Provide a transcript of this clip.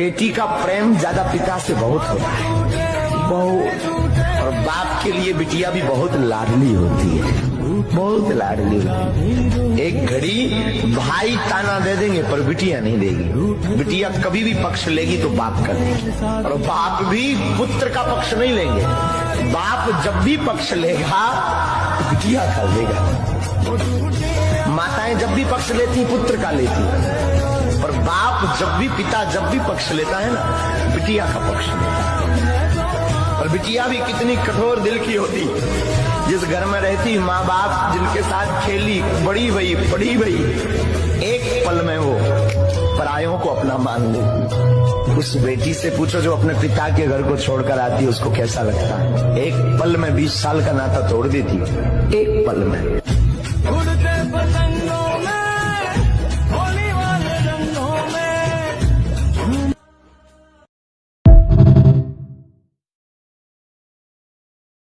बेटी का प्रेम ज्यादा पिता से बहुत होता है, बहुत। और बाप के लिए बिटिया भी बहुत लाडली होती है, बहुत लाडली होती है। एक घड़ी भाई ताना दे देंगे पर बिटिया नहीं देगी। बिटिया कभी भी पक्ष लेगी तो बाप का देगी, और बाप भी पुत्र का पक्ष नहीं लेंगे। बाप जब भी पक्ष लेगा तो बिटिया का लेगा। माताएं जब भी पक्ष लेती पुत्र का लेती, और बाप जब भी, पिता जब भी पक्ष लेता है ना, बिटिया का पक्ष लेता है। और बिटिया भी कितनी कठोर दिल की होती, जिस घर में रहती माँ बाप जिनके साथ खेली, बड़ी भई बड़ी भई, एक पल में वो परायों को अपना मान लेती। उस बेटी से पूछो जो अपने पिता के घर को छोड़कर आती है, उसको कैसा लगता है। एक पल में 20 साल का नाता तोड़ देती, एक पल में।